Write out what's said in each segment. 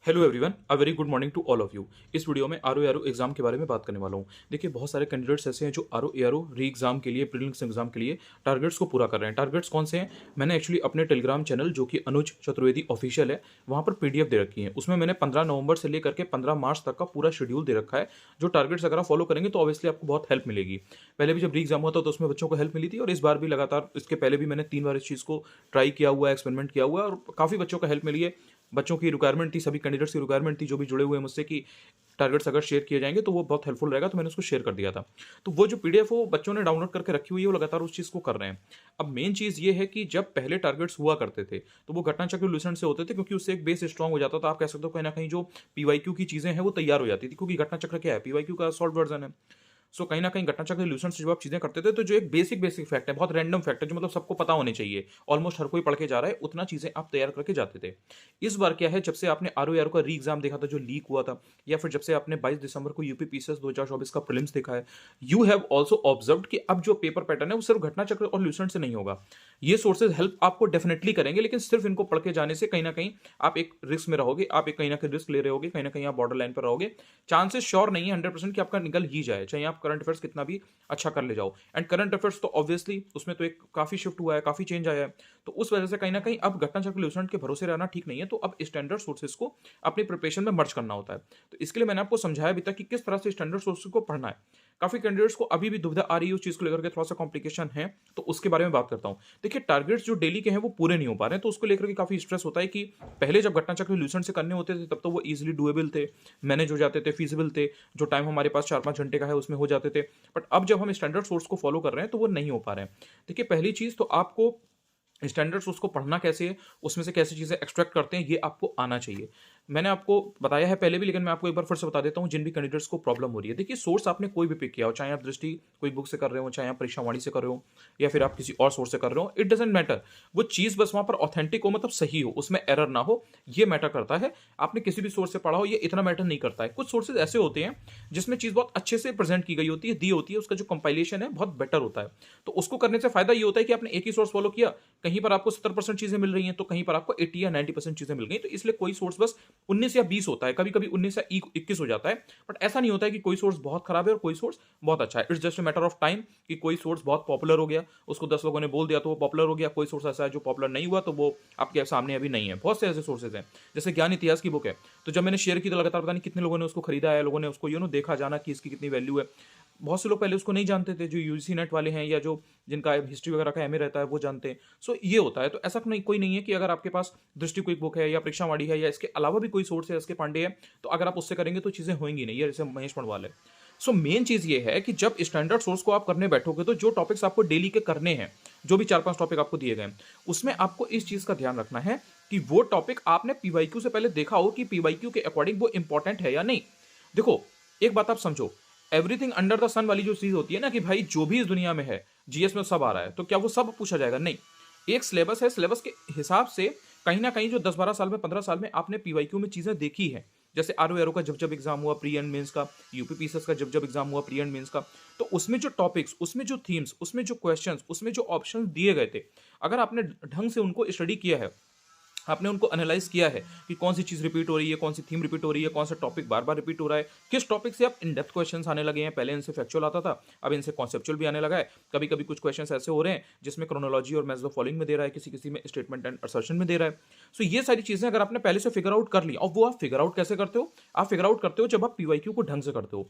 Hello everyone, a very good morning to all of you. इस video में R O ARO exam के बारे में बात करने वाला हूँ। देखिए, बहुत सारे कैंडिडेट्स ऐसे हैं जो R O ARO re exam के लिए, प्रीलिम्स एग्जाम के लिए टारगेट्स को पूरा कर रहे हैं। टारगेट्स कौन से हैं? मैंने एक्चुअली अपने टेलीग्राम चैनल, जो कि अनुज चतुर्वेदी ऑफिशियल है, वहाँ पर पीडीएफ दे रखी है। उसमें मैंने 15 नवंबर से लेकर के 15 मार्च तक का पूरा शेड्यूल दे रखा है। जो टारगेट्स अगर आप फॉलो करेंगे तो ऑब्वियसली आपको बहुत हेल्प मिलेगी। पहले भी जब री एग्जाम हुआ था तो उसमें बच्चों को हेल्प मिली थी, और इस बार भी लगातार, इसके पहले भी मैंने 3 बार इस चीज़ को ट्राई किया हुआ है, एक्सपेरिमेंट किया हुआ है, और काफ़ी बच्चों को हेल्प मिली है। बच्चों की रिक्वायरमेंट थी, सभी कैंडिडेट्स की रिक्वायरमेंट थी जो भी जुड़े हुए हैं मुझसे, कि टारगेट्स अगर शेयर किए जाएंगे तो वो बहुत हेल्पफुल रहेगा, तो मैंने उसको शेयर कर दिया था। तो वो जो पीडीएफ वो बच्चों ने डाउनलोड करके रखी हुई है, वो लगातार उस चीज़ को कर रहे हैं। अब मेन चीज़ ये है कि जब पहले टारगेट्स हुआ करते थे तो वो घटना चक्र लूसेंट से होते थे, क्योंकि उससे एक बेस स्ट्रांग हो जाता था। आप कह सकते हो कहीं ना कहीं जो पीवाईक्यू की चीज़ें हैं वो तैयार हो जाती थी, क्योंकि घटना चक्र क्या है, पीवाईक्यू का सॉल्व वर्जन है। सो कहीं ना कहीं घटना चक्र सॉल्यूशन से जब आप चीजें करते थे तो जो एक बेसिक बेसिक फैक्ट है, बहुत रैंडम फैक्ट है, जो मतलब सबको पता होने चाहिए, ऑलमोस्ट हर कोई पढ़ के जा रहा है, उतना चीजें आप तैयार करके जाते थे। इस बार क्या है, जब से आपने आर ओ का री एग्जाम देखा था जो लीक हुआ था, या फिर जब से आपने 22 दिसंबर को यूपी पीसीएस 2024 का प्रीलिम्स देखा है, यू हैव ऑल्सो ऑब्जर्व कि अब जो पेपर पैटर्न है वो सिर्फ घटना चक्र और ल्यूसेंट से नहीं होगा। ये सोर्सेज हेल्प आपको डेफिनेटली करेंगे, लेकिन सिर्फ इनको पढ़ के जाने से कहीं ना कहीं आप एक रिस्क में रहोगे, आप एक कहीं ना कहीं रिस्क ले रहे होगे, कहीं ना कहीं आप बॉर्डर लाइन पर रहोगे। चांसेस श्योर नहीं है 100% कि आपका निकल ही जाए, चाहे आप करंट अफेयर्स कितना भी अच्छा कर ले जाओ। एंड करंट अफेयर्स तो ऑब्वियसली उसमें तो एक काफी शिफ्ट हुआ है, काफी चेंज आया है, तो उस वजह से कहीं ना कहीं अब घटना चक्र ल्यूसेंट के भरोसे रहना ठीक नहीं है। तो अब स्टैंडर्ड सोर्सेज को अपनी प्रिपरेशन में मर्ज करना होता है। तो इसके लिए मैंने आपको समझाया अभी तक कि किस तरह से स्टैंडर्ड सोर्सेज को पढ़ना है। काफी कैंडिडेट्स को अभी भी दुविधा आ रही है उस चीज को लेकर के, थोड़ा सा कॉम्प्लिकेशन है, तो उसके बारे में बात करता हूं। देखिए, टारगेट्स जो डेली के हैं वो पूरे नहीं हो पा रहे हैं, तो उसको लेकर के काफी स्ट्रेस होता है कि पहले जब घटना चक्र ल्यूसेंट से करने होते थे तब तो वो इजिली डुएबल थे, मैनेज हो जाते थे, फीजिबल थे, जो टाइम हमारे पास 4-5 घंटे का है उसमें हो जाते थे। बट अब जब हम स्टैंडर्ड सोर्स को फॉलो कर रहे हैं तो वो नहीं हो पा रहे हैं। देखिए, पहली चीज तो आपको स्टैंडर्ड सोर्स को पढ़ना कैसे है, उसमें से कैसी चीजें एक्सट्रैक्ट करते हैं, ये आपको आना चाहिए। मैंने आपको बताया है पहले भी, लेकिन मैं आपको एक बार फिर से बता देता हूँ जिन भी कैंडिडेट्स को प्रॉब्लम हो रही है। देखिए, सोर्स आपने कोई भी पिक किया हो, चाहे आप दृष्टि कोई बुक से कर रहे हो, चाहे आप परीक्षा वाणी से कर रहे हो, या फिर आप किसी और सोर्स से कर रहे हो, इट डजेंट मैटर। वो चीज बस वहां पर ऑथेंटिक हो, मतलब सही हो, उसमें एरर ना हो, ये मैटर करता है। आपने किसी भी सोर्स से पढ़ा हो, ये इतना मैटर नहीं करता है। कुछ सोर्सेज ऐसे होते हैं जिसमें चीज बहुत अच्छे से प्रेजेंट की गई होती है, दी होती है, उसका जो कंपाइलेशन है बहुत बेटर होता है। तो उसको करने से फायदा ये होता है कि आपने एक ही सोर्स फॉलो किया, कहीं पर आपको 70% चीजें मिल रही हैं तो कहीं पर आपको 80 या 90% चीजें मिल गई। तो इसलिए कोई सोर्स बस 19 या 20 होता है, कभी कभी 19 या 21 हो जाता है। बट ऐसा नहीं होता है कि कोई सोर्स बहुत खराब है और कोई सोर्स बहुत अच्छा है। It's just a matter of time कि कोई सोर्स बहुत पॉपुलर हो गया, उसको 10 लोगों ने बोल दिया तो वो पॉपुलर हो गया, कोई सोर्स ऐसा है जो पॉपुलर नहीं हुआ तो वो आपके सामने अभी नहीं है। बहुत से ऐसे सोर्सेज हैं, जैसे ज्ञान इतिहास की बुक है, तो जब मैंने शेयर की तो लगातार पता नहीं कितने लोगों ने उसको खरीदा है, लोगों ने उसको देखा जाना कि इसकी कितनी वैल्यू है। बहुत से लोग पहले उसको नहीं जानते थे, जो यूजीसी नेट वाले हैं या जो जिनका हिस्ट्री वगैरह का एमए रहता है वो जानते हैं। सो ये होता है। तो ऐसा नहीं, कोई नहीं है कि अगर आपके पास दृष्टि क्विक बुक है या परीक्षावाणी है या इसके अलावा भी कोई सोर्स है, एस के पांडे है, तो अगर आप उससे करेंगे तो चीजें होंगी नहीं, ये जैसे महेश पड़वाल है। सो मेन चीज ये है कि जब स्टैंडर्ड सोर्स को आप करने बैठोगे तो जो टॉपिक्स आपको डेली के करने हैं, जो भी 4-5 टॉपिक आपको दिए गए, उसमें आपको इस चीज का ध्यान रखना है कि वो टॉपिक आपने पीवाईक्यू से पहले देखा हो कि पीवाईक्यू के अकॉर्डिंग वो इंपॉर्टेंट है या नहीं। देखो, एक बात आप समझो, एवरीथिंग अंडर द सन वाली जो चीज होती है ना, कि भाई जो भी इस दुनिया में है जीएस में सब आ रहा है, तो क्या वो सब पूछा जाएगा? नहीं। एक सिलेबस है, सिलेबस के हिसाब से कहीं ना कहीं जो 10-12 साल में, 15 साल में आपने पीवाईक्यू में चीजें देखी है, जैसे आर एरो का जब जब एग्जाम हुआ प्री एंड मेंस का, यूपीपीएसएस का जब जब एग्जाम हुआ प्री एंड मेंस का, तो उसमें जो टॉपिक्स, उसमें जो थीम्स, उसमें जो क्वेश्चंस, उसमें जो ऑप्शंस दिए गए थे, अगर आपने ढंग से उनको स्टडी किया है, आपने उनको एनालाइज किया है कि कौन सी चीज रिपीट हो रही है, कौन सी थीम रिपीट हो रही है, कौन सा टॉपिक बार बार रिपीट हो रहा है, किस टॉपिक से अब इन डेप्थ क्वेश्चंस आने लगे हैं। पहले इनसे फैक्चुअल आता था, अब इनसे कॉन्सेप्चुअल भी आने लगा है। कभी कभी कुछ क्वेश्चंस ऐसे हो रहे हैं जिसमें क्रोनोलॉजी और मैच द फॉलोइंग में दे रहा है, किसी किसी में स्टेटमेंट एंड असर्शन में दे रहा है। सो ये सारी चीजें अगर आपने पहले से फिगर आउट कर ली, और वो आप फिगर आउट कैसे करते हो? आप फिगर आउट करते हो जब आप पीवाईक्यू को ढंग से करते हो।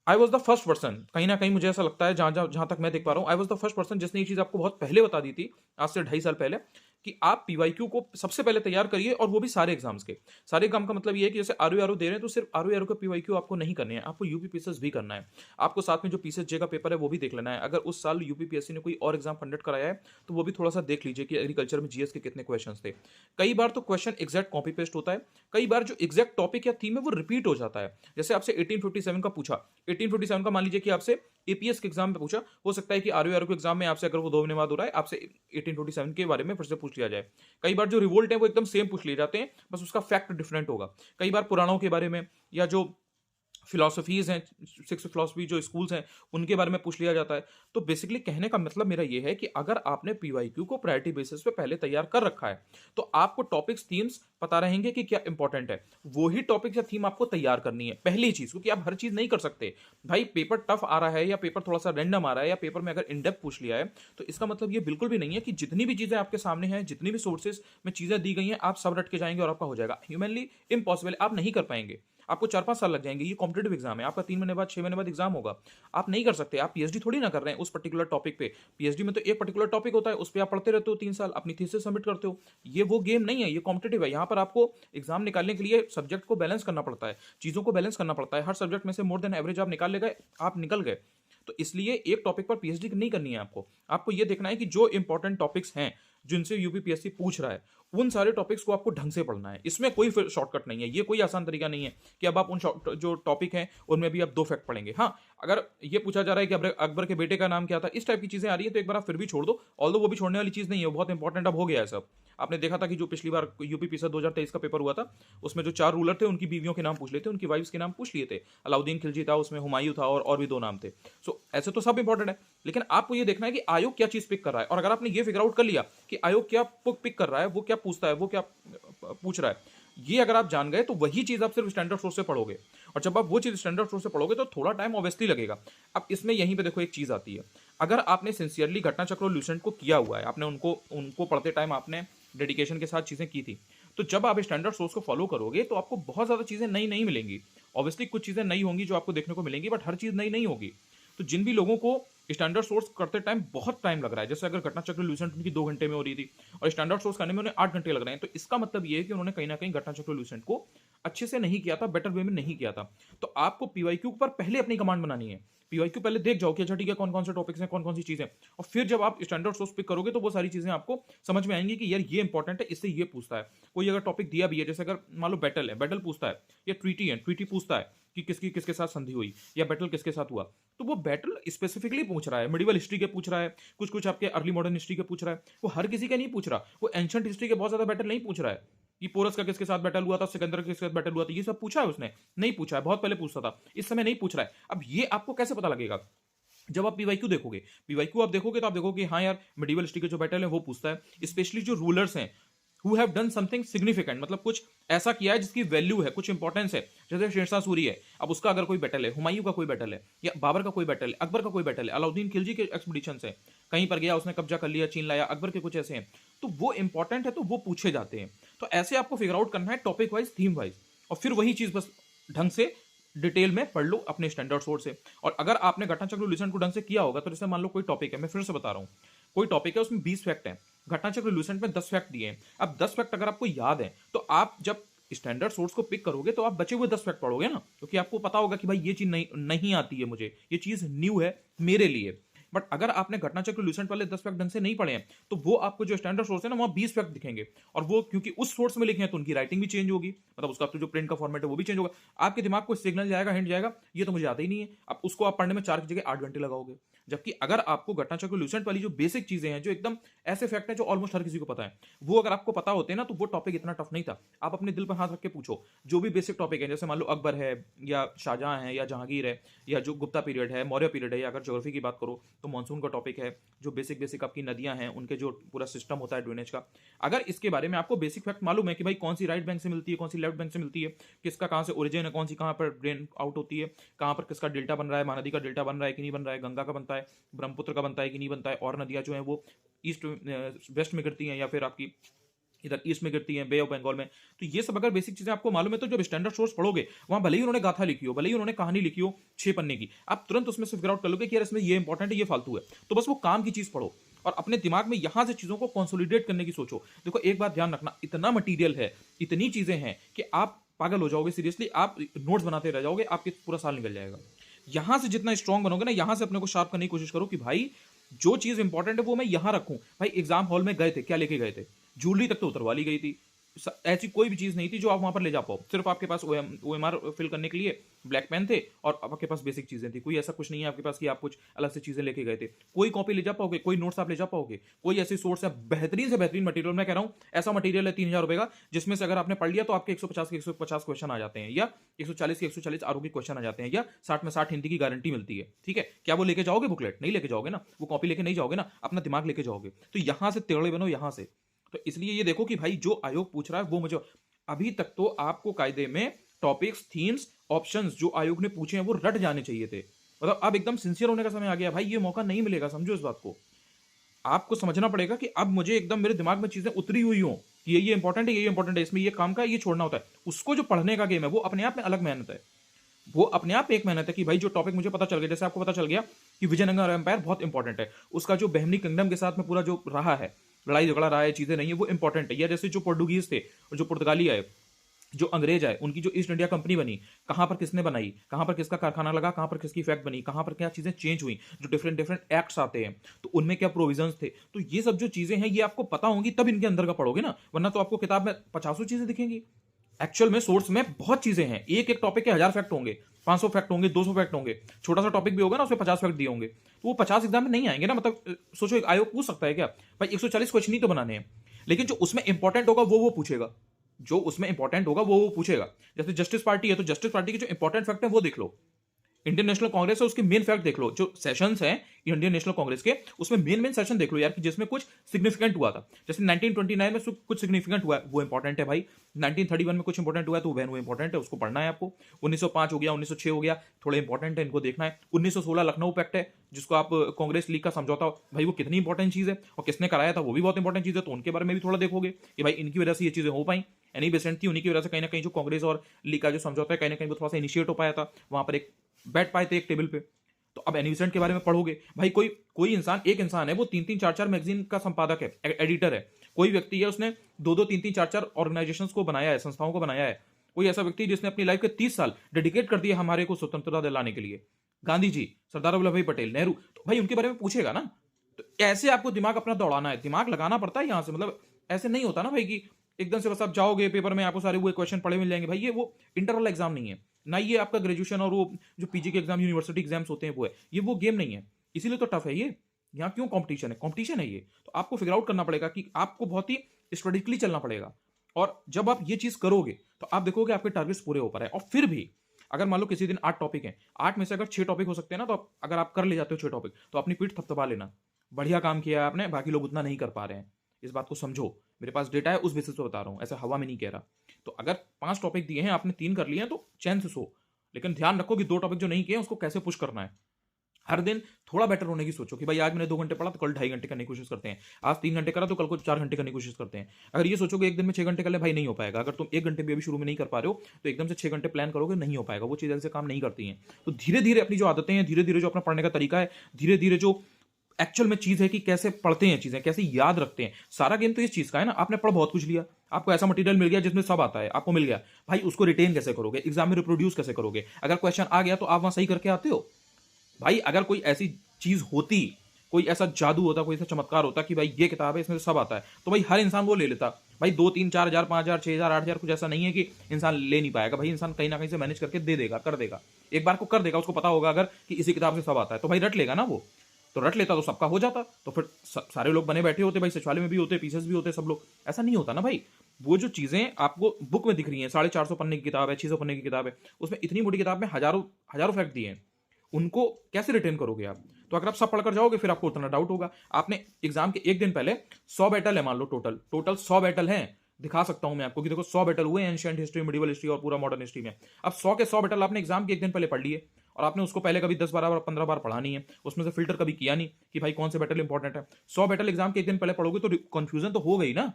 I was the first person, कहीं ना कहीं मुझे ऐसा लगता है, जहां तक मैं देख पा रहा हूं, I was the first person जिसने ये चीज आपको बहुत पहले बता दी थी, आज से 2.5 साल पहले, कि आप पीवाईक्यू को सबसे पहले तैयार करिए, और वो भी सारे एग्जाम्स के। सारे एग्जाम का मतलब ये है कि जैसे आरओ दे रहे हैं तो सिर्फ आरओ का पीवाईक्यू आपको नहीं करने हैं, आपको यूपीपीएसएस भी करना है। आपको साथ में जो पीसीएसजे का पेपर है वो भी देख लेना है। अगर उस साल यूपीपीएससी ने कोई और एग्जाम कंडक्ट कराया है तो वो भी थोड़ा सा देख लीजिए कि एग्रीकल्चर में जीएस के कितने क्वेश्चन थे। कई बार तो क्वेश्चन एग्जैक्ट कॉपी पेस्ट होता है, कई बार जो एग्जैक्ट टॉपिक या थीम है वो रिपीट हो जाता है। जैसे आपसे 1857 का पूछा, 1857 का मान लीजिए कि आपसे एपीएस के एग्जाम में पूछा, हो सकता है कि आरओ के एग्जाम में आपसे, अगर वो 2 महीने बाद हो रहा है, आपसे 1847 के बारे में फिर से पूछ लिया जाए। कई बार जो रिवोल्ट है वो एकदम सेम पूछ लिए जाते हैं, बस उसका फैक्ट डिफरेंट होगा। कई बार पुराणों के बारे में, या जो फिलॉसफीज़ हैं, 6 फिलॉसफी जो स्कूल्स हैं, उनके बारे में पूछ लिया जाता है। तो बेसिकली कहने का मतलब मेरा ये है कि अगर आपने पीवाईक्यू को प्रायोरिटी बेसिस पे पहले तैयार कर रखा है, तो आपको टॉपिक्स, थीम्स पता रहेंगे कि क्या इंपॉर्टेंट है। वो ही टॉपिक या थीम आपको तैयार करनी है, पहली चीज़, क्योंकि आप हर चीज़ नहीं कर सकते। भाई पेपर टफ आ रहा है या पेपर थोड़ा-सा रैंडम आ रहा है या पेपर में अगर इन डेप्थ पूछ लिया है, तो इसका मतलब ये बिल्कुल भी नहीं है कि जितनी भी चीज़ें आपके सामने हैं, जितनी भी सोर्सेज़ में चीज़ें दी गई हैं, आप सब रट के जाएँगे और आपका हो जाएगा। ह्यूमनली इम्पॉसिबल है, आप नहीं कर पाएँगे। आपको 4-5 साल लग जाएँगे, ये कॉम्पिटिटिव एग्ज़ाम है, आपका 3 महीने बाद, 6 महीने बाद एग्ज़ाम होगा। आप नहीं कर सकते, आप पीएचडी थोड़ी ना कर रहे हैं उस पर्टिकुलर टॉपिक पे। पीएचडी में तो एक पर्टिकुलर टॉपिक होता है, उस पे आप पढ़ते रहते हो 3 साल, अपनी थीसिस सबमिट करते हो। ये वो गेम नहीं है, ये कॉम्पिटिटिव है। यहाँ पर आपको एग्ज़ाम निकालने के लिए सब्जेक्ट को बैलेंस करना पड़ता है, चीज़ों को बैलेंस करना पड़ता है। हर सब्जेक्ट में से मोर देन एवरेज आप निकाल ले गए, आप निकल गए। तो इसलिए एक टॉपिक पर पीएचडी नहीं करनी है आपको। आपको ये देखना है कि जो इंपॉर्टेंट टॉपिक्स हैं, जिनसे यूपीपीएससी पूछ रहा है, उन सारे टॉपिक्स को आपको ढंग से पढ़ना है। इसमें कोई फिर शॉर्टकट नहीं है, ये कोई आसान तरीका नहीं है कि अब आप उन जो टॉपिक हैं, उनमें भी आप 2 फैक्ट पढ़ेंगे। हाँ, अगर ये पूछा जा रहा है कि अकबर के बेटे का नाम क्या था, इस टाइप की चीज़ें आ रही हैं, तो एक बार आप फिर भी छोड़ दो। ऑल्दो वो भी छोड़ने वाली चीज़ नहीं है, वो बहुत इंपॉर्टेंट अब हो गया है सब। आपने देखा था कि जो पिछली बार यूपीपीएससी 2023 का पेपर हुआ था, उसमें जो 4 रूलर थे, उनकी बीवियों के नाम पूछ लिए थे, उनकी वाइफ्स के नाम पूछ लिए थे। अलाउद्दीन खिलजी था, उसमें हुमायूं था और भी 2 नाम थे। सो ऐसे तो सब इंपॉर्टेंट है, लेकिन आपको ये देखना है कि आयोग क्या चीज़ पिक कर रहा है, और अगर आपने ये फिगर आउट कर लिया कि आयोग क्या पिक कर रहा है, वो क्या पूछता है, वो क्या पूछ रहा है, ये अगर आप जान गए तो वही चीज़ आप सिर्फ स्टैंडर्ड सोर्स से पढ़ोगे। और जब आप वो चीज़ स्टैंडर्ड सोर्स से पढ़ोगे तो थोड़ा टाइम ऑब्वियसली लगेगा। अब इसमें यहीं पे देखो एक चीज़ आती है, अगर आपने सिंसियरली घटनाचक्र और ल्यूसेंट को किया हुआ है, आपने उनको उनको पढ़ते टाइम आपने डेडिकेशन के साथ चीज़ें की थी, तो जब आप स्टैंडर्ड सोर्स को फॉलो करोगे तो आपको बहुत ज़्यादा चीज़ें नई नहीं मिलेंगी। ऑब्वियसली कुछ चीज़ें नई होंगी जो आपको देखने को मिलेंगी, बट हर चीज़ नई नहीं होगी। तो जिन भी लोगों को स्टैंडर्ड सोर्स करते टाइम बहुत टाइम लग रहा है, जैसे अगर घटनाचक्र ल्यूसेंट उनकी 2 घंटे में हो रही थी और स्टैंडर्ड सोर्स करने में उन्हें 8 घंटे लग रहे हैं, तो इसका मतलब ये है कि उन्होंने कहीं ना कहीं घटनाचक्र ल्यूसेंट को अच्छे से नहीं किया था, बेटर वे में नहीं किया था। तो आपको पीवाईक्यू पर पहले अपनी कमांड बनानी है। पीवाईक्यू पहले देख जाओ कि अच्छा ठीक है, कौन कौन से टॉपिक्स हैं, कौन कौन सी चीजें, और फिर जब आप स्टैंडर्ड सोर्स पिक करोगे तो वो सारी चीजें आपको समझ में आएंगी कि यार ये इंपॉर्टेंट है, इससे ये पूछता है। कोई अगर टॉपिक दिया भी है, जैसे अगर मान लो बैटल है, बैटल पूछता है, या ट्रीटी है, ट्रीटी पूछता है कि किसकी किसके साथ संधि हुई या बैटल किसके साथ हुआ, तो वो बैटल स्पेसिफिकली पूछ रहा है, मिडिवल हिस्ट्री के पूछ रहा है, कुछ कुछ आपके अर्ली मॉडर्न हिस्ट्री के पूछ रहा है। वो हर किसी के नहीं पूछ रहा, वो एंशंट हिस्ट्री के बहुत ज्यादा बैटल नहीं पूछ रहा है कि पोरस का किसके साथ बैटल हुआ था, सिकंदर का किसके साथ बैटल हुआ था, ये सब पूछा है उसने? नहीं पूछा है, बहुत पहले पूछता था, इस समय नहीं पूछ रहा है। अब ये आपको कैसे पता लगेगा? जब आप पीवाईक्यू देखोगे, पीवाईक्यू आप देखोगे तो आप देखोगे हाँ यार, मिडिवल हिस्ट्री के जो बैटल है वो पूछता है, स्पेशली जो रूलर्स हैं who have done something significant, मतलब कुछ ऐसा किया है जिसकी वैल्यू है, कुछ इंपॉर्टेंस है। जैसे शेरशाह सूरी है, अब उसका अगर कोई बैटल है, हुमायूं का कोई बैटल है, या बाबर का कोई बैटल है, अकबर का कोई बैटल है, अलाउद्दीन खिलजी के एक्सपीडिशन है, कहीं पर गया उसने कब्जा कर लिया, चीन लाया, अकबर के कुछ ऐसे हैं, तो वो इंपॉर्टेंट है, तो वो पूछे जाते हैं। तो ऐसे आपको फिगर आउट करना है टॉपिक वाइज, थीम वाइज, और फिर वही चीज बस ढंग से डिटेल में पढ़ लो अपने स्टैंडर्ड सोर्स से। और अगर आपने घटनाचक्र ल्यूसेंट को ढंग से किया होगा, तो जैसे मान लो कोई टॉपिक है, मैं फिर से बता रहा हूँ, कोई टॉपिक है उसमें 20 फैक्ट है, घटनाचक्र ल्यूसेंट में 10 फैक्ट दिए हैं। अब 10 फैक्ट अगर आपको याद है, तो आप जब स्टैंडर्ड सोर्स को पिक करोगे तो आप बचे हुए 10 फैक्ट पढ़ोगे ना, क्योंकि आपको पता होगा कि भाई ये चीज नहीं आती है मुझे, ये चीज न्यू है मेरे लिए। बट अगर आपने घटनाचक्र ल्यूसेंट वाले 10 फैक्ट ढंग से नहीं पढ़े हैं, तो वो आपको जो स्टैंडर्ड सोर्स है ना, वहां 20 फैक्ट दिखेंगे, और वो क्योंकि उस सोर्स में लिखे हैं तो उनकी राइटिंग भी चेंज होगी, मतलब उसका तो जो प्रिंट का फॉर्मेट है वो भी चेंज होगा। आपके दिमाग को सिग्नल जाएगा, हिंट जाएगा, ये तो मुझे आता ही नहीं है, अब उसको आप पढ़ने में 4 की जगह 8 घंटे लगाओगे। जबकि अगर आपको घटनाचक्र ल्यूसेंट वाली जो बेसिक चीजें हैं, जो एकदम ऐसे फैक्ट है जो ऑलमोस्ट हर किसी को पता है, वो अगर आपको पता होते हैं ना, तो वो टॉपिक इतना टफ नहीं था। आप अपने दिल पर हाथ रख के पूछो, जो भी बेसिक टॉपिक है, जैसे मान लो अकबर है या शाहजहां है या जहांगीर है, या जो गुप्ता पीरियड है, मौर्य पीरियड है, या अगर ज्योग्राफी की बात करो तो मानसून का टॉपिक है, जो बेसिक बेसिक आपकी नदियां हैं, उनके जो पूरा सिस्टम होता है ड्रेनेज का, अगर इसके बारे में आपको बेसिक फैक्ट मालूम है कि भाई कौन सी राइट बैंक से मिलती है, कौन सी लेफ्ट बैंक से मिलती है, किसका कहां से ओरिजिन है, कौन सी कहां पर ड्रेन आउट होती है, कहां पर किसका डेल्टा बन रहा है, महानदी का डेल्टा बन रहा है कि नहीं बन रहा है, गंगा का बनता है, ब्रह्मपुत्र का बनता है कि नहीं बनता है, और नदियां जो है वो ईस्ट वेस्ट में गिरती हैं या फिर आपकी इधर ईस्ट में गिरती हैं, बे ऑफ बंगाल में। तो ये सब अगर बेसिक चीजें आपको मालूम है, तो जब स्टैंडर्ड सोर्स पढ़ोगे, वहां भले ही उन्होंने गाथा लिखी हो, भले ही उन्होंने कहानी लिखी हो 6 पन्ने की, आप तुरंत उसमें से फिगर आउट कर लोगे कि यार इसमें ये इंपॉर्टेंट है, ये फालतू है। तो बस वो काम की चीज पढ़ो और अपने दिमाग में यहां से चीजों को कंसोलिडेट करने की सोचो। देखो एक बात ध्यान रखना, इतना मटीरियल है, इतनी चीजें हैं कि आप पागल हो जाओगे, सीरियसली आप नोट्स बनाते रह जाओगे, आपके पूरा साल निकल जाएगा। यहां से जितना स्ट्रांग बनोगे ना, यहां से अपने को शार्प करने की कोशिश करो कि भाई जो चीज इंपॉर्टेंट है वो मैं यहां रखूं। भाई एग्जाम हॉल में गए थे, क्या लेके गए थे? ज्वेलरी तक तो उतरवा ली गई थी, ऐसी कोई भी चीज़ नहीं थी जो आप वहाँ पर ले जा पाओ। सिर्फ आपके पास ओएमआर फिल करने के लिए ब्लैक पेन थे और आपके पास बेसिक चीज़ें थी। कोई ऐसा कुछ नहीं है आपके पास कि आप कुछ अलग से चीज़ें लेके गए थे। कोई कॉपी ले जा पाओगे, कोई नोट्स आप ले जा पाओगे, कोई ऐसी सोर्स है बेहतरीन से बेहतरीन मटेरियल। मैं कह रहा हूँ ऐसा मटेरियल है 3000 रुपये का, जिसमें से अगर आपने पढ़ लिया तो आपके 150 के 150 क्वेश्चन आ जाते हैं, या 140 के 140 आरओ के क्वेश्चन आ जाते हैं, या 60 में 60 हिंदी की गारंटी मिलती है। ठीक है, क्या वो लेके जाओगे? बुकलेट नहीं लेके जाओगे ना, वो कॉपी लेके नहीं जाओगे ना, अपना दिमाग लेके जाओगे। तो यहां से टेढ़े बनो, यहां से। तो इसलिए ये देखो कि भाई जो आयोग पूछ रहा है वो मुझे, अभी तक तो आपको कायदे में टॉपिक्स, थीम्स, ऑप्शंस जो आयोग ने पूछे हैं वो रट जाने चाहिए थे। मतलब अब एकदम सिंसियर होने का समय आ गया भाई, ये मौका नहीं मिलेगा, समझो इस बात को। आपको समझना पड़ेगा कि अब मुझे एकदम मेरे दिमाग में चीजें उतरी हुई हो कि ये इंपॉर्टेंट है, ये इंपॉर्टेंट है, इसमें ये काम का ये छोड़ना होता है। उसको जो पढ़ने का गेम है वो अपने आप में अलग मेहनत है, वो अपने आप में एक मेहनत है कि भाई जो टॉपिक मुझे पता चल गया, जैसे आपको पता चल गया कि विजयनगर एम्पायर बहुत इंपॉर्टेंट है, उसका जो बहमनी किंगडम के साथ में पूरा जो रहा है, लड़ाई झगड़ा रहा है, चीजें नहीं है, वो इंपॉर्टेंट है। या जैसे जो पोर्टुगीज थे और जो पुर्तगाली आए, जो अंग्रेज आए, उनकी जो ईस्ट इंडिया कंपनी बनी, कहां पर किसने बनाई, कहां पर किसका कारखाना लगा, कहां पर किसकी फैक्ट बनी, कहां पर क्या चीजें चेंज हुई, जो डिफरेंट डिफरेंट एक्ट्स आते हैं तो उनमें क्या प्रोविजंस थे। तो ये सब जो चीजें हैं ये आपको पता होंगी तब इनके अंदर का पढ़ोगे ना, वरना तो आपको किताब में 50 चीजें दिखेंगी। एक्चुअल में सोर्स में बहुत चीजें हैं, एक एक टॉपिक के 1000 फैक्ट होंगे, 500 फैक्ट होंगे, 200 फैक्ट होंगे। छोटा सा टॉपिक भी होगा ना, उसमें 50 फैक्ट दिए होंगे, तो वो 50 एग्जाम में नहीं आएंगे ना। मतलब सोचो, एक आयोग पूछ सकता है क्या भाई 140 क्वेश्चन ही तो बनाने हैं, लेकिन जो उसमें इंपॉर्टेंट होगा वो पूछेगा, जो उसमें इंपॉर्टेंट होगा वो पूछेगा। जैसे जस्टिस पार्टी है तो जस्टिस पार्टी के जो इंपॉर्टेंट फैक्ट है वो देख लो। इंडियन नेशनल कांग्रेस है उसके मेन फैक्ट देख लो, जो सेशंस हैं इंडियन नेशनल कांग्रेस के, उसमें मेन मेन सेशन देख लो यार, कि जिसमें कुछ सिग्निफिकेंट हुआ था। जैसे 1929 में कुछ सिग्निफिकेंट हुआ है, वो इंपॉर्टेंट है भाई। 1931 में कुछ इंपॉर्टेंट हुआ है तो वो इंपॉर्टेंट है, उसको पढ़ना है आपको। 1905 हो गया, 1906 हो गया, थोड़े इंपॉर्टेंट है, इनको देखना है। 1916 लखनऊ पैक्ट है, जिसको आप कांग्रेस लीग का समझौता, भाई वो कितनी इंपॉर्टेंट चीज है और किसने कराया था वो भी बहुत इंपॉर्टेंट चीज है, तो उनके बारे में भी थोड़ा देखोगे कि भाई इनकी वजह से ये चीजें हो पाई। एनी बेसेंट थी, उन्हीं की वजह से कहीं ना कहीं जो कांग्रेस और लीग का जो समझौता है कहीं ना कहीं वो थोड़ा सा इनिशिएट हो पाया था, वहां पर एक बैठ पाए थे एक टेबल पे। तो अब एनिवेसेंट के बारे में पढ़ोगे भाई, कोई कोई इंसान, एक इंसान है वो 3-3 4-4 मैगजीन का संपादक है, एडिटर है। कोई व्यक्ति है उसने 2-2 3-3 4-4 ऑर्गेनाइजेशंस को बनाया है, संस्थाओं को बनाया है। कोई ऐसा व्यक्ति जिसने अपनी लाइफ के 30 साल डेडिकेट कर दिया हमारे को स्वतंत्रता दिलाने के लिए, गांधी जी, सरदार वल्लभ भाई पटेल, नेहरू, तो भाई उनके बारे में पूछेगा ना। तो ऐसे आपको दिमाग अपना दौड़ाना है, दिमाग लगाना पड़ता है यहां से। मतलब ऐसे नहीं होता ना भाई कि एकदम से बस आप जाओगे पेपर में आपको सारे वो क्वेश्चन पढ़े मिल जाएंगे। भाई ये वो इंटरनल एग्जाम नहीं है ना, ये आपका ग्रेजुएशन और वो जो पीजी के एग्जाम, यूनिवर्सिटी एग्जाम्स होते हैं वो है, ये वो गेम नहीं है। इसीलिए तो टफ है ये। यहाँ क्यों कंपटीशन है? कंपटीशन है ये, तो आपको फिगर आउट करना पड़ेगा कि आपको बहुत ही स्ट्रेटेजिकली चलना पड़ेगा। और जब आप ये चीज करोगे तो आप देखोगे आपके टारगेट्स पूरे हो पा रहे हैं। और फिर भी अगर मान लो किसी दिन 8 टॉपिक हैं, 8 में से अगर 6 टॉपिक हो सकते हैं ना, तो अगर आप कर ले जाते हो 6 टॉपिक, तो अपनी पीठ थपथपा लेना, बढ़िया काम किया है आपने, बाकी लोग उतना नहीं कर पा रहे हैं। इस बात को समझो, मेरे पास डेटा है, उस बेसिस पे बता रहा हूं, ऐसा हवा में नहीं कह रहा। तो अगर 5 टॉपिक दिए हैं, आपने 3 कर लिए हैं, तो चैन से सो। लेकिन ध्यान रखो कि 2 टॉपिक जो नहीं किए उसको कैसे पुश करना है। हर दिन थोड़ा बेटर होने की सोचो कि भाई आज मैंने 2 घंटे पढ़ा तो कल 2.5 घंटे करने की कोशिश करते हैं, आज 3 घंटे करा तो कल को 4 घंटे करने की कोशिश करते हैं। अगर ये सोचोगे एक दिन में 6 घंटे कर ले, भाई नहीं हो पाएगा। अगर तुम 1 घंटे भी अभी शुरू में नहीं कर पा रहे हो तो एकदम से 6 घंटे प्लान करोगे, नहीं हो पाएगा। वो चीज़ ऐसे काम नहीं करती हैं। तो धीरे धीरे अपनी जो आदतें हैं, धीरे धीरे जो अपना पढ़ने का तरीका है, धीरे धीरे जो एक्चुअल में चीज है कि कैसे पढ़ते हैं चीजें, कैसे याद रखते हैं, सारा गेम तो इस चीज का है ना। आपने पढ़ बहुत कुछ लिया, आपको ऐसा मटेरियल मिल गया जिसमें सब आता है, आपको मिल गया, भाई उसको रिटेन कैसे करोगे, एग्जाम में रिप्रोड्यूस कैसे करोगे। अगर क्वेश्चन आ गया तो आप वहां सही करके आते हो। भाई अगर कोई ऐसी चीज होती, कोई ऐसा जादू होता, कोई ऐसा चमत्कार होता कि भाई ये किताब है इसमें सब आता है, तो भाई हर इंसान वो ले लेता। भाई 2-3-4 हजार 5 हजार 6 हजार 8 हजार, कुछ ऐसा नहीं है कि इंसान ले नहीं पाएगा। भाई इंसान कहीं ना कहीं से मैनेज करके दे देगा, कर देगा, एक बार को कर देगा। उसको पता होगा अगर कि इसी किताब से सब आता है तो भाई रट लेगा ना वो। तो रट लेता तो सबका हो जाता, तो फिर सारे लोग बने बैठे होते, भाई सचिवालय में भी होते, पीसेस भी होते, सब लोग। ऐसा नहीं होता ना भाई। वो जो चीजें आपको बुक में दिख रही हैं, 450 पन्ने की किताब है, 600 पन्ने की किताब है, उसमें इतनी मोटी किताब में हजारों हजारों फैक्ट दिए हैं, उनको कैसे रिटेन करोगे आप? तो अगर आप सब पढ़कर जाओगे फिर आपको उतना डाउट होगा। आपने एग्जाम के एक दिन पहले 100 बैटल है, मान लो टोटल 100 बैटल हैं, दिखा सकता हूं मैं आपको कि देखो 100 बैटल हुए एंशिएंट हिस्ट्री, मिडिवल हिस्ट्री और पूरा मॉडर्न हिस्ट्री में। अब 100 के 100 बैटल आपने एग्जाम के एक दिन पहले पढ़ लिए और आपने उसको पहले कभी 10-12 बार 15 बार पढ़ा नहीं है, उसमें से फिल्टर कभी किया नहीं कि भाई कौन से बैटल इंपॉर्टेंट है। 100 बैटल एग्जाम के एक दिन पहले पढ़ोगे तो कंफ्यूजन तो हो गई ना।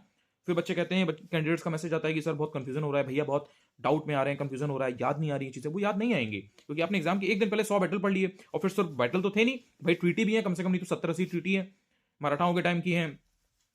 फिर बच्चे कहते हैं, कैंडिडेट्स का मैसेज आता है कि सर बहुत कंफ्यूजन हो रहा है, भैया बहुत डाउट में आ रहे हैं, कंफ्यूजन हो रहा है, याद नहीं आ रही है चीजें। वो याद नहीं आएंगी क्योंकि आपने एग्जाम के एक दिन पहले 100 बैटल पढ़ लिए। और फिर सर बैटल तो थे नहीं भाई, ट्वीटी भी है कम से कम, नहीं तो 70-80 ट्वीटी है, मराठाओं के टाइम की है,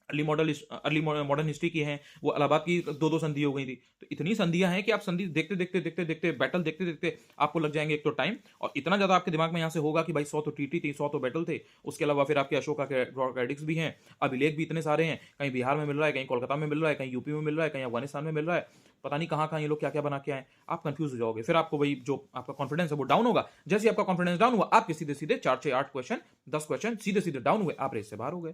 अर्ली मॉडर्न हिस्ट्री की हैं, वो इलाहाबाद की दो दो संधि हो गई थी। तो इतनी संधियां हैं कि आप संधि देखते देखते देखते देखते बैटल देखते देखते आपको लग जाएंगे एक तो टाइम, और इतना ज्यादा आपके दिमाग में यहाँ से होगा कि भाई 100 तो टीटी थी, 100 तो बैटल थे। उसके अलावा फिर आपके अशोका के क्रेडिट्स भी हैं, अभिलेख भी इतने सारे हैं, कहीं बिहार में मिल रहा है, कहीं कोलकाता में मिल रहा है, कहीं यूपी में मिल रहा है, कहीं अफगानिस्तान में मिल रहा है, पता नहीं कहाँ कहाँ ये लोग क्या क्या बना के आए। आप कंफ्यूज हो जाओगे, फिर आपको वही जो आपका कॉन्फिडेंस है वो डाउन होगा। जैसे ही आपका कॉन्फिडेंस डाउन हुआ, आपके सीधे सीधे 4 6 8 क्वेश्चन 10 क्वेश्चन सीधे सीधे डाउन हुए, आप रेस से बाहर हो गए।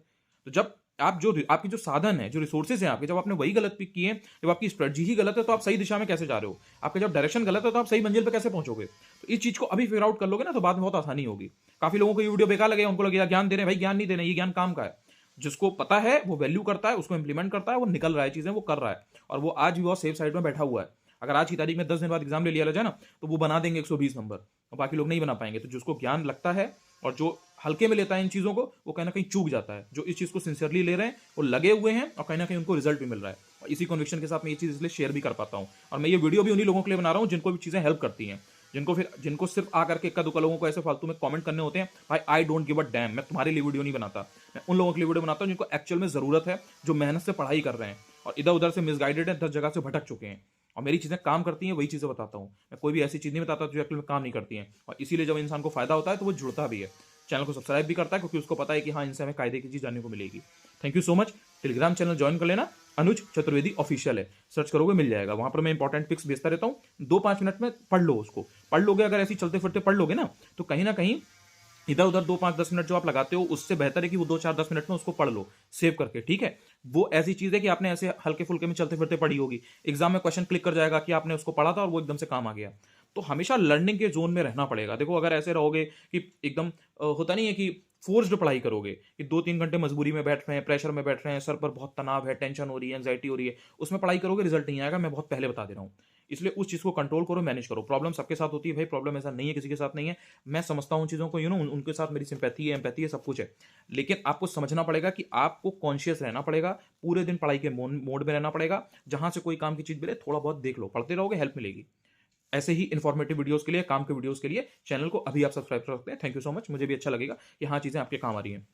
तो जब आप जो आपकी जो साधन है, जो रिसोर्सेज हैं आपके, जब आपने वही गलत पिक किए, जब आपकी स्ट्रेटजी ही गलत है, तो आप सही दिशा में कैसे जा रहे हो? आपका जब डायरेक्शन गलत है तो आप सही मंजिल पे कैसे पहुंचोगे? तो इस चीज को अभी फिगर आउट कर लोगे ना, तो बाद में बहुत आसानी होगी। काफी लोगों को ये वीडियो बेकार लगे, उनको लगेगा ज्ञान दे रहे हैं, भाई ज्ञान नहीं दे रहे, ये ज्ञान काम का है। जिसको पता है वो वैल्यू करता है, उसको इंप्लीमेंट करता है, वो निकल रहा है, चीजें वो कर रहा है, और वो आज भी बहुत सेफ साइड में बैठा हुआ है। अगर आज की तारीख में 10 दिन बाद एग्जाम ले लिया जाए ना, तो वो बना देंगे 120 नंबर, और बाकी लोग नहीं बना पाएंगे। तो जिसको ज्ञान लगता है और जो हल्के में लेता है इन चीजों को, वो कहीं ना कहीं चूक जाता है। जो इस चीज को सिंसियरली ले रहे हैं, वो लगे हुए हैं, और कहीं ना कहीं उनको रिजल्ट भी मिल रहा है। और इसी कन्विक्शन के साथ मैं ये चीज इसलिए शेयर भी कर पाता हूँ। और मैं ये वीडियो भी उन्हीं लोगों के लिए बना रहा हूँ जिनको भी चीजें हेल्प करती हैं, जिनको सिर्फ आकर के इक्का दुक्का लोगों को ऐसे फालतू में कमेंट करने होते हैं, भाई I don't give a dam, मैं तुम्हारे लिए वीडियो नहीं बनाता। मैं उन लोगों के लिए वीडियो बनाता हूँ जिनको एक्चुअल में जरूरत है, जो मेहनत से पढ़ाई कर रहे हैं और इधर उधर से मिसगाइडेड है, 10 जगह से भटक चुके हैं, और मेरी चीजें काम करती हैं, वही चीजें बताता हूँ। मैं कोई भी ऐसी चीज नहीं बताता जो एक्चुअल में काम नहीं करती हैं। और इसीलिए जब इंसान को फायदा होता है तो वो जुड़ता भी है, चैनल को सब्सक्राइब भी करता है, क्योंकि उसको पता है कि हाँ, इनसे हमें कायदे की चीज जानने को मिलेगी। Thank you so much. Telegram channel join कर लेना, अनुज चतुर्वेदी ऑफिशियल है, सर्च करोगे मिल जाएगा। वहां पर मैं इंपॉर्टेंट पिक्स भेजता रहता हूँ, 2-5 मिनट में पढ़ लो उसको। पढ़ लोगे, अगर ऐसी चलते फिरते पढ़ लोगे ना, तो कहीं ना कहीं इधर उधर 2-5-10 मिनट जो आप लगाते हो, उससे बेहतर है कि वो 2-4-10 मिनट में उसको पढ़ लो सेव करके, ठीक है। वो ऐसी चीज है कि आपने ऐसे हल्के फुल्के में चलते फिरते पढ़ी होगी, एग्जाम में क्वेश्चन क्लिक कर जाएगा कि आपने उसको पढ़ा था और वो एकदम से काम आ गया। तो हमेशा लर्निंग के जोन में रहना पड़ेगा। देखो, अगर ऐसे रहोगे कि एकदम होता नहीं है कि फोर्स्ड पढ़ाई करोगे, कि 2-3 घंटे मजबूरी में बैठ रहे हैं, प्रेशर में बैठ रहे हैं, सर पर बहुत तनाव है, टेंशन हो रही है, एंजाइटी हो रही है, उसमें पढ़ाई करोगे, रिजल्ट नहीं आएगा। मैं बहुत पहले बता दे रहा हूँ। इसलिए उस चीज को कंट्रोल करो, मैनेज करो। प्रॉब्लम सबके साथ होती है भाई, प्रॉब्लम ऐसा नहीं है किसी के साथ नहीं है। मैं समझता हूँ चीजों को, उनके साथ मेरी सिंपैथी है, एम्पैथी है, सब कुछ है। लेकिन आपको समझना पड़ेगा कि आपको कॉन्शियस रहना पड़ेगा, पूरे दिन पढ़ाई के मोड में रहना पड़ेगा। जहां से कोई काम की चीज मिले, थोड़ा बहुत देख लो, पढ़ते रहोगे, हेल्प मिलेगी। ऐसे ही इन्फॉर्मेटिव वीडियोस के लिए, काम के वीडियोस के लिए चैनल को अभी आप सब्सक्राइब कर सकते हैं। Thank you so much. मुझे भी अच्छा लगेगा कि हाँ, चीजें आपके काम आ रही हैं।